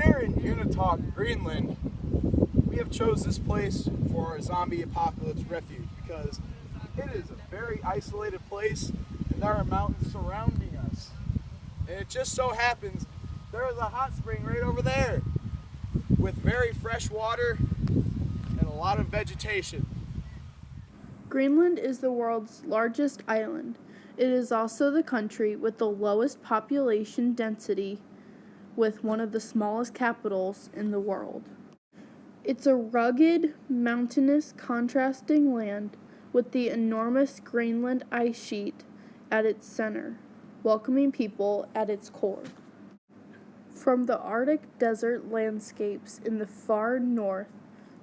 Here in Unitog, Greenland, we have chose this place for our zombie apocalypse refuge because it is a very isolated place and there are mountains surrounding us. And it just so happens there is a hot spring right over there with very fresh water and a lot of vegetation. Greenland is the world's largest island. It is also the country with the lowest population density, with one of the smallest capitals in the world. It's a rugged, mountainous, contrasting land with the enormous Greenland ice sheet at its center, welcoming people at its core. From the Arctic desert landscapes in the far north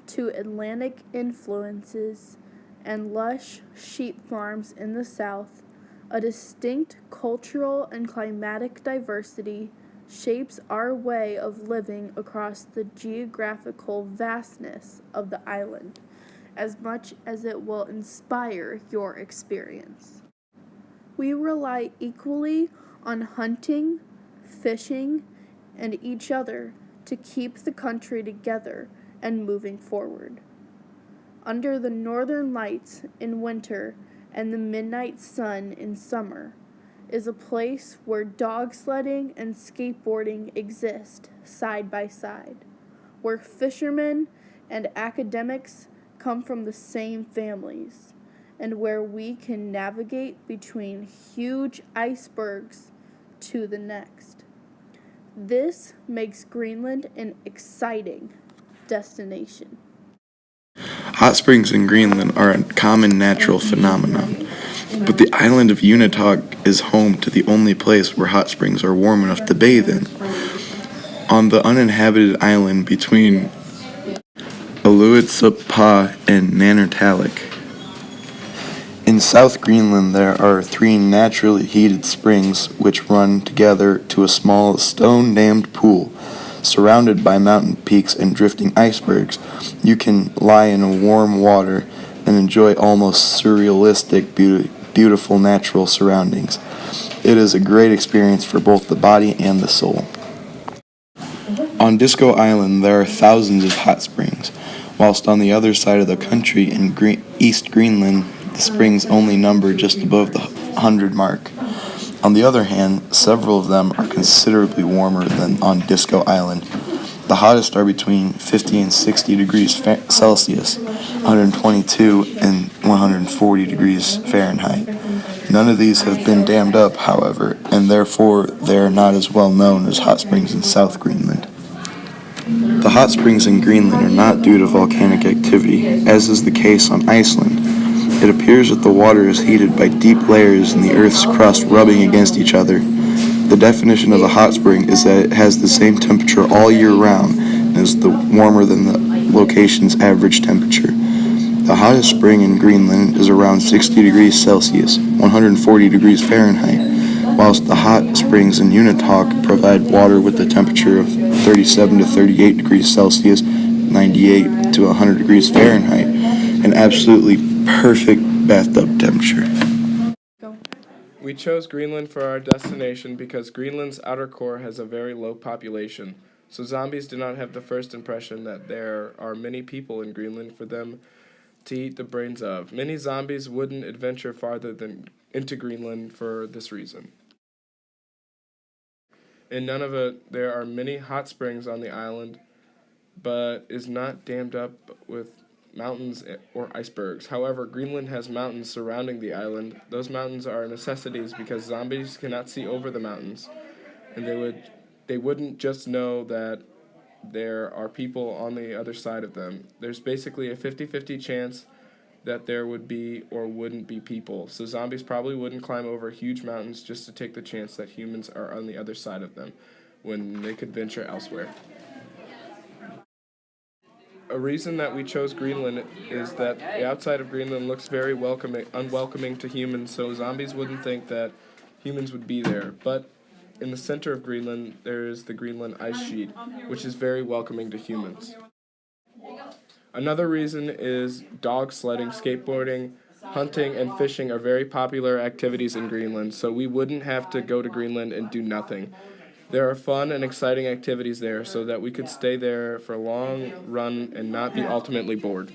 to Atlantic influences and lush sheep farms in the south, a distinct cultural and climatic diversity shapes our way of living across the geographical vastness of the island, as much as it will inspire your experience. We rely equally on hunting, fishing, and each other to keep the country together and moving forward. Under the northern lights in winter and the midnight sun in summer is a place where dog sledding and skateboarding exist side by side, where fishermen and academics come from the same families, and where we can navigate between huge icebergs to the next. This makes Greenland an exciting destination. Hot springs in Greenland are a common natural phenomenon, but the island of Unitog is home to the only place where hot springs are warm enough to bathe in. On the uninhabited island between Aleutiuspa and Nanortalik. In South Greenland, there are 3 naturally heated springs which run together to a small stone-dammed pool. Surrounded by mountain peaks and drifting icebergs, you can lie in warm water and enjoy almost surrealistic, beautiful natural surroundings. It is a great experience for both the body and the soul. On Disco Island, there are thousands of hot springs, whilst on the other side of the country in East Greenland, the springs only number just above the 100 mark. On the other hand, several of them are considerably warmer than on Disco Island. The hottest are between 50 and 60 degrees Celsius, 122 and 140 degrees Fahrenheit. None of these have been dammed up, however, and therefore they are not as well known as hot springs in South Greenland. The hot springs in Greenland are not due to volcanic activity, as is the case on Iceland. It appears that the water is heated by deep layers in the Earth's crust rubbing against each other. The definition of a hot spring is that it has the same temperature all year round and is warmer than the location's average temperature. The hottest spring in Greenland is around 60 degrees Celsius, 140 degrees Fahrenheit, whilst the hot springs in Unitog provide water with a temperature of 37 to 38 degrees Celsius, 98 to 100 degrees Fahrenheit, an absolutely perfect bathtub temperature. We chose Greenland for our destination because Greenland's outer core has a very low population, so zombies do not have the first impression that there are many people in Greenland for them to eat the brains of. Many zombies wouldn't adventure farther than into Greenland for this reason. In Nunavut, there are many hot springs on the island, but is not dammed up with mountains or icebergs. However, Greenland has mountains surrounding the island. Those mountains are necessities because zombies cannot see over the mountains, and they wouldn't just know that there are people on the other side of them. There's basically a 50-50 chance that there would be or wouldn't be people. So zombies probably wouldn't climb over huge mountains just to take the chance that humans are on the other side of them when they could venture elsewhere. A reason that we chose Greenland is that the outside of Greenland looks very unwelcoming to humans, so zombies wouldn't think that humans would be there. But in the center of Greenland, there is the Greenland ice sheet, which is very welcoming to humans. Another reason is dog sledding, skateboarding, hunting, and fishing are very popular activities in Greenland, so we wouldn't have to go to Greenland and do nothing. There are fun and exciting activities there so that we could stay there for a long run and not be ultimately bored.